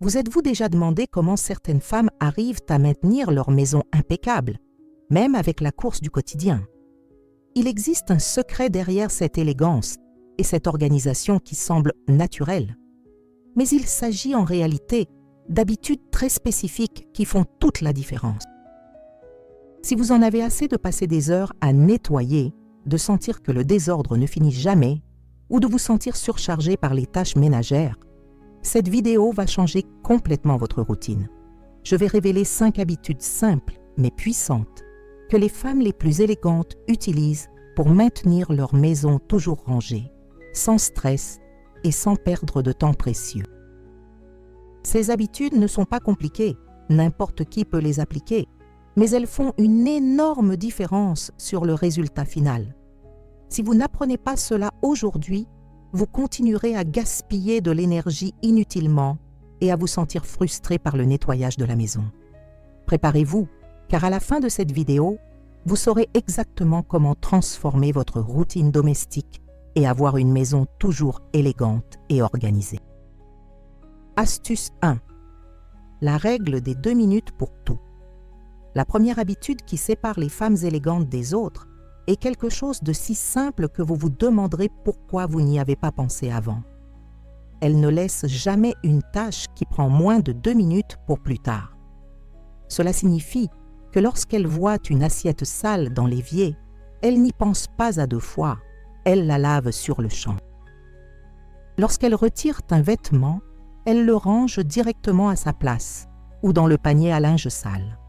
Vous êtes-vous déjà demandé comment certaines femmes arrivent à maintenir leur maison impeccable, même avec la course du quotidien? Il existe un secret derrière cette élégance et cette organisation qui semble naturelle. Mais il s'agit en réalité d'habitudes très spécifiques qui font toute la différence. Si vous en avez assez de passer des heures à nettoyer, de sentir que le désordre ne finit jamais, ou de vous sentir surchargé par les tâches ménagères, cette vidéo va changer complètement votre routine. Je vais révéler 5 habitudes simples mais puissantes que les femmes les plus élégantes utilisent pour maintenir leur maison toujours rangée, sans stress et sans perdre de temps précieux. Ces habitudes ne sont pas compliquées, n'importe qui peut les appliquer, mais elles font une énorme différence sur le résultat final. Si vous n'apprenez pas cela aujourd'hui, vous continuerez à gaspiller de l'énergie inutilement et à vous sentir frustré par le nettoyage de la maison. Préparez-vous, car à la fin de cette vidéo, vous saurez exactement comment transformer votre routine domestique et avoir une maison toujours élégante et organisée. Astuce 1. La règle des 2 minutes pour tout. La première habitude qui sépare les femmes élégantes des autres est quelque chose de si simple que vous vous demanderez pourquoi vous n'y avez pas pensé avant. Elle ne laisse jamais une tâche qui prend moins de 2 minutes pour plus tard. Cela signifie que lorsqu'elle voit une assiette sale dans l'évier, elle n'y pense pas à 2 fois, elle la lave sur le champ. Lorsqu'elle retire un vêtement, elle le range directement à sa place ou dans le panier à linge sale.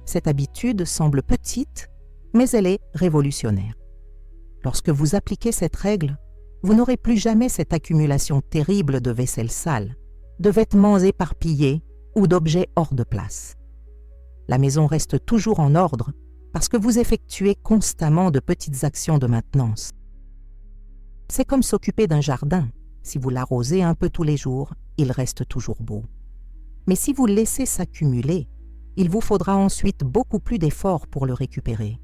Cette habitude semble petite, mais elle est révolutionnaire. Lorsque vous appliquez cette règle, vous n'aurez plus jamais cette accumulation terrible de vaisselle sale, de vêtements éparpillés ou d'objets hors de place. La maison reste toujours en ordre parce que vous effectuez constamment de petites actions de maintenance. C'est comme s'occuper d'un jardin. Si vous l'arrosez un peu tous les jours, il reste toujours beau. Mais si vous le laissez s'accumuler, il vous faudra ensuite beaucoup plus d'efforts pour le récupérer.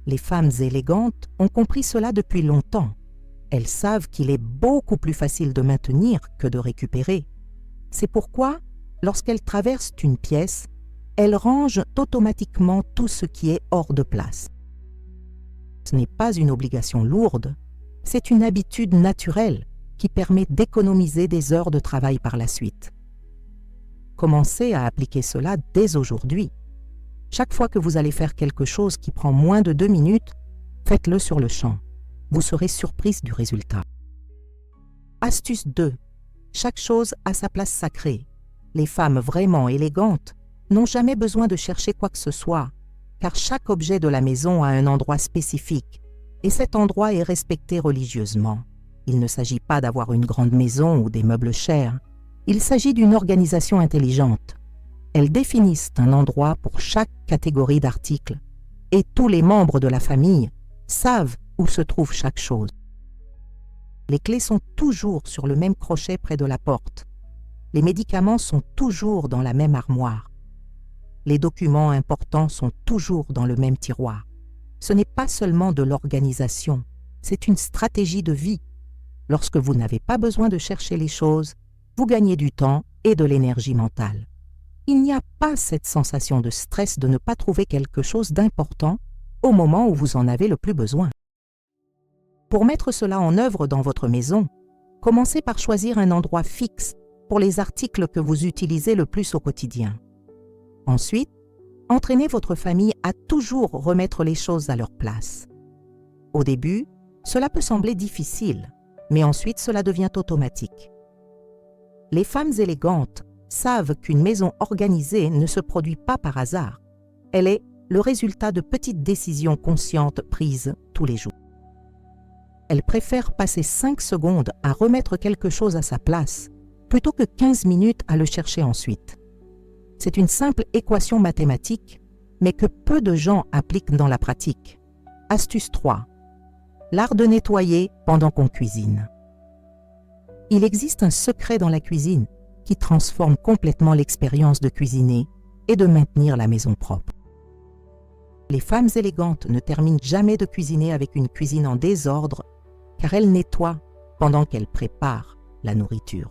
Les femmes élégantes ont compris cela depuis longtemps. Elles savent qu'il est beaucoup plus facile de maintenir que de récupérer. C'est pourquoi, lorsqu'elles traversent une pièce, elles rangent automatiquement tout ce qui est hors de place. Ce n'est pas une obligation lourde, c'est une habitude naturelle qui permet d'économiser des heures de travail par la suite. Commencez à appliquer cela dès aujourd'hui. Chaque fois que vous allez faire quelque chose qui prend moins de 2 minutes, faites-le sur le champ. Vous serez surprise du résultat. Astuce 2. Chaque chose a sa place sacrée. Les femmes vraiment élégantes n'ont jamais besoin de chercher quoi que ce soit, car chaque objet de la maison a un endroit spécifique, et cet endroit est respecté religieusement. Il ne s'agit pas d'avoir une grande maison ou des meubles chers. Il s'agit d'une organisation intelligente. Elles définissent un endroit pour chaque catégorie d'articles, et tous les membres de la famille savent où se trouve chaque chose. Les clés sont toujours sur le même crochet près de la porte. Les médicaments sont toujours dans la même armoire. Les documents importants sont toujours dans le même tiroir. Ce n'est pas seulement de l'organisation, c'est une stratégie de vie. Lorsque vous n'avez pas besoin de chercher les choses, vous gagnez du temps et de l'énergie mentale. Il n'y a pas cette sensation de stress de ne pas trouver quelque chose d'important au moment où vous en avez le plus besoin. Pour mettre cela en œuvre dans votre maison, commencez par choisir un endroit fixe pour les articles que vous utilisez le plus au quotidien. Ensuite, entraînez votre famille à toujours remettre les choses à leur place. Au début, cela peut sembler difficile, mais ensuite cela devient automatique. Les femmes élégantes savent qu'une maison organisée ne se produit pas par hasard. Elle est le résultat de petites décisions conscientes prises tous les jours. Elles préfèrent passer 5 secondes à remettre quelque chose à sa place plutôt que 15 minutes à le chercher ensuite. C'est une simple équation mathématique, mais que peu de gens appliquent dans la pratique. Astuce 3. L'art de nettoyer pendant qu'on cuisine. Il existe un secret dans la cuisine qui transforme complètement l'expérience de cuisiner et de maintenir la maison propre. Les femmes élégantes ne terminent jamais de cuisiner avec une cuisine en désordre, car elles nettoient pendant qu'elles préparent la nourriture.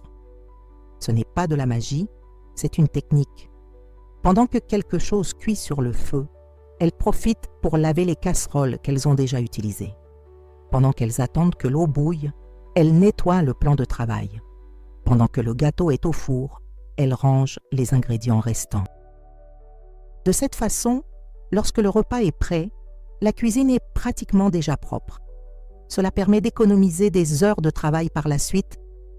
Ce n'est pas de la magie, c'est une technique. Pendant que quelque chose cuit sur le feu, elles profitent pour laver les casseroles qu'elles ont déjà utilisées. Pendant qu'elles attendent que l'eau bouille, elles nettoient le plan de travail. Pendant que le gâteau est au four, elles rangent les ingrédients restants. De cette façon, lorsque le repas est prêt, la cuisine est pratiquement déjà propre. Cela permet d'économiser des heures de travail par la suite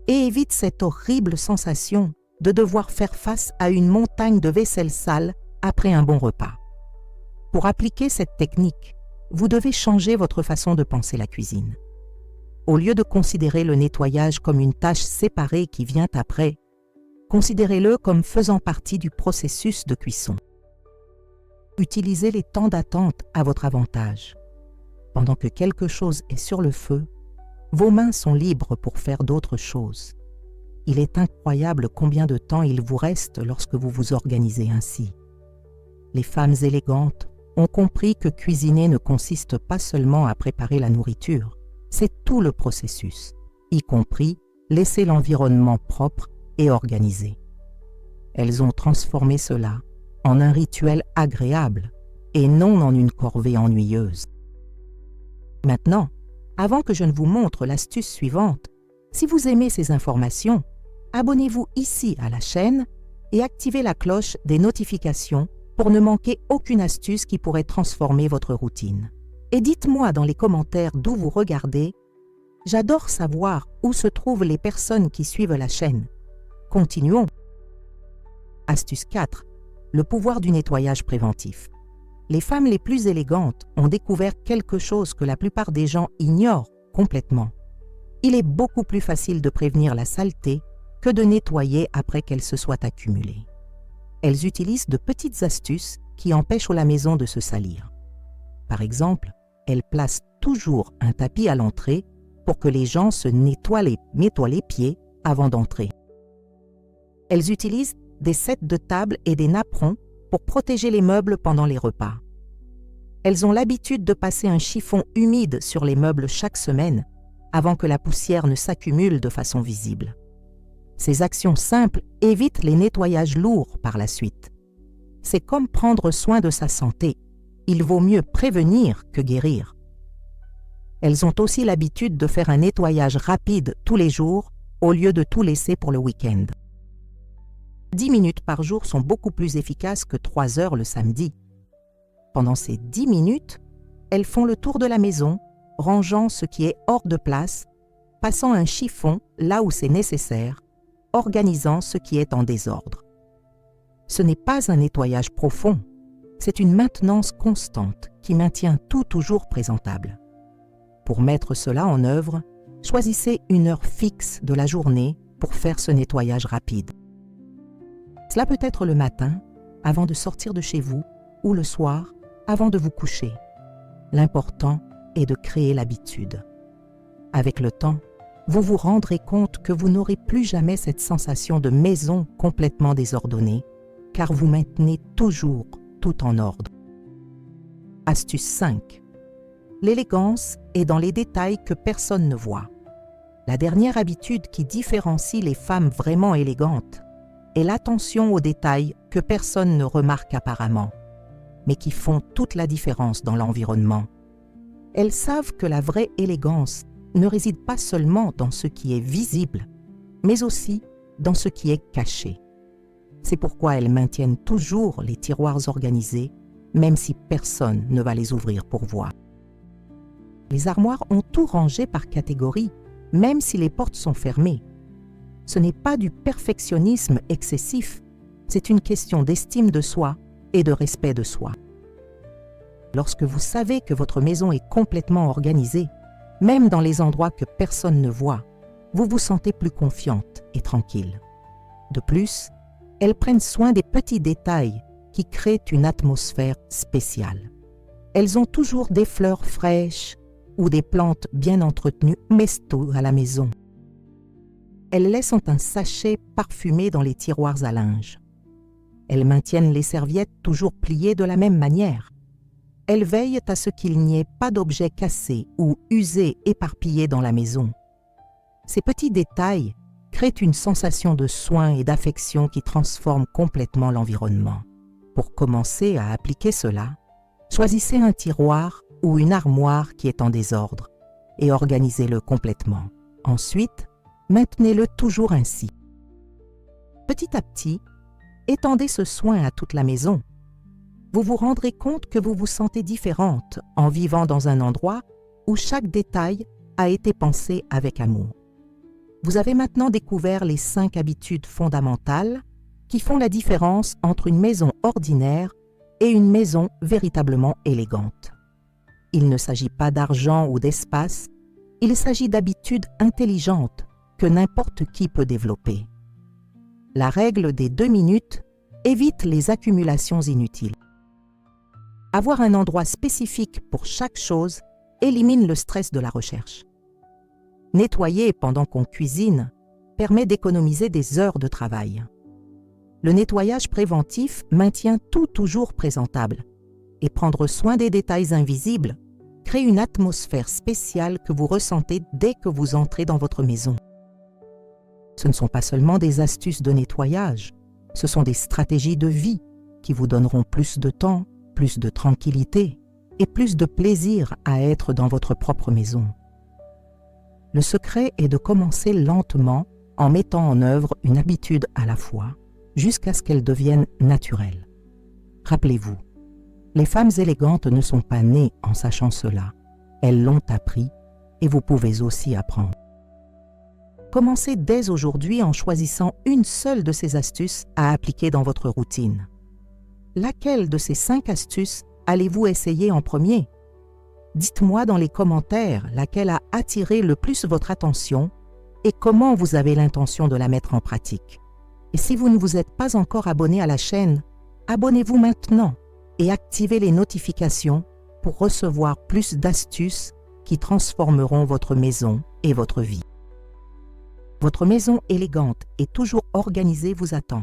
et évite cette horrible sensation de devoir faire face à une montagne de vaisselle sale après un bon repas. Pour appliquer cette technique, vous devez changer votre façon de penser la cuisine. Au lieu de considérer le nettoyage comme une tâche séparée qui vient après, considérez-le comme faisant partie du processus de cuisson. Utilisez les temps d'attente à votre avantage. Pendant que quelque chose est sur le feu, vos mains sont libres pour faire d'autres choses. Il est incroyable combien de temps il vous reste lorsque vous vous organisez ainsi. Les femmes élégantes ont compris que cuisiner ne consiste pas seulement à préparer la nourriture, c'est tout le processus, y compris laisser l'environnement propre et organisé. Elles ont transformé cela en un rituel agréable et non en une corvée ennuyeuse. Maintenant, avant que je ne vous montre l'astuce suivante, si vous aimez ces informations, abonnez-vous ici à la chaîne et activez la cloche des notifications pour ne manquer aucune astuce qui pourrait transformer votre routine. Et dites-moi dans les commentaires d'où vous regardez. J'adore savoir où se trouvent les personnes qui suivent la chaîne. Continuons. Astuce 4. Le pouvoir du nettoyage préventif. Les femmes les plus élégantes ont découvert quelque chose que la plupart des gens ignorent complètement. Il est beaucoup plus facile de prévenir la saleté que de nettoyer après qu'elle se soit accumulée. Elles utilisent de petites astuces qui empêchent la maison de se salir. Par exemple, elles placent toujours un tapis à l'entrée pour que les gens se nettoient les pieds avant d'entrer. Elles utilisent des sets de table et des napperons pour protéger les meubles pendant les repas. Elles ont l'habitude de passer un chiffon humide sur les meubles chaque semaine avant que la poussière ne s'accumule de façon visible. Ces actions simples évitent les nettoyages lourds par la suite. C'est comme prendre soin de sa santé. Il vaut mieux prévenir que guérir. Elles ont aussi l'habitude de faire un nettoyage rapide tous les jours au lieu de tout laisser pour le week-end. 10 minutes par jour sont beaucoup plus efficaces que 3 heures le samedi. Pendant ces 10 minutes, elles font le tour de la maison, rangeant ce qui est hors de place, passant un chiffon là où c'est nécessaire, organisant ce qui est en désordre. Ce n'est pas un nettoyage profond, c'est une maintenance constante qui maintient tout toujours présentable. Pour mettre cela en œuvre, choisissez une heure fixe de la journée pour faire ce nettoyage rapide. Cela peut être le matin, avant de sortir de chez vous, ou le soir, avant de vous coucher. L'important est de créer l'habitude. Avec le temps, vous vous rendrez compte que vous n'aurez plus jamais cette sensation de maison complètement désordonnée, car vous maintenez toujours tout en ordre. Astuce 5. L'élégance est dans les détails que personne ne voit. La dernière habitude qui différencie les femmes vraiment élégantes est l'attention aux détails que personne ne remarque apparemment, mais qui font toute la différence dans l'environnement. Elles savent que la vraie élégance ne réside pas seulement dans ce qui est visible, mais aussi dans ce qui est caché. C'est pourquoi elles maintiennent toujours les tiroirs organisés, même si personne ne va les ouvrir pour voir. Les armoires ont tout rangé par catégorie, même si les portes sont fermées. Ce n'est pas du perfectionnisme excessif, c'est une question d'estime de soi et de respect de soi. Lorsque vous savez que votre maison est complètement organisée, même dans les endroits que personne ne voit, vous vous sentez plus confiante et tranquille. De plus, elles prennent soin des petits détails qui créent une atmosphère spéciale. Elles ont toujours des fleurs fraîches ou des plantes bien entretenues mesto à la maison. Elles laissent un sachet parfumé dans les tiroirs à linge. Elles maintiennent les serviettes toujours pliées de la même manière. Elles veillent à ce qu'il n'y ait pas d'objets cassés ou usés éparpillés dans la maison. Ces petits détails créent une sensation de soin et d'affection qui transforme complètement l'environnement. Pour commencer à appliquer cela, choisissez un tiroir ou une armoire qui est en désordre et organisez-le complètement. Ensuite, maintenez-le toujours ainsi. Petit à petit, étendez ce soin à toute la maison. Vous vous rendrez compte que vous vous sentez différente en vivant dans un endroit où chaque détail a été pensé avec amour. Vous avez maintenant découvert les 5 habitudes fondamentales qui font la différence entre une maison ordinaire et une maison véritablement élégante. Il ne s'agit pas d'argent ou d'espace, il s'agit d'habitudes intelligentes que n'importe qui peut développer. La règle des 2 minutes évite les accumulations inutiles. Avoir un endroit spécifique pour chaque chose élimine le stress de la recherche. Nettoyer pendant qu'on cuisine permet d'économiser des heures de travail. Le nettoyage préventif maintient tout toujours présentable et prendre soin des détails invisibles crée une atmosphère spéciale que vous ressentez dès que vous entrez dans votre maison. Ce ne sont pas seulement des astuces de nettoyage, ce sont des stratégies de vie qui vous donneront plus de temps, plus de tranquillité et plus de plaisir à être dans votre propre maison. Le secret est de commencer lentement en mettant en œuvre une habitude à la fois, jusqu'à ce qu'elle devienne naturelle. Rappelez-vous, les femmes élégantes ne sont pas nées en sachant cela. Elles l'ont appris et vous pouvez aussi apprendre. Commencez dès aujourd'hui en choisissant une seule de ces astuces à appliquer dans votre routine. Laquelle de ces 5 astuces allez-vous essayer en premier? Dites-moi dans les commentaires laquelle a attiré le plus votre attention et comment vous avez l'intention de la mettre en pratique. Et si vous ne vous êtes pas encore abonné à la chaîne, abonnez-vous maintenant et activez les notifications pour recevoir plus d'astuces qui transformeront votre maison et votre vie. Votre maison élégante et toujours organisée vous attend.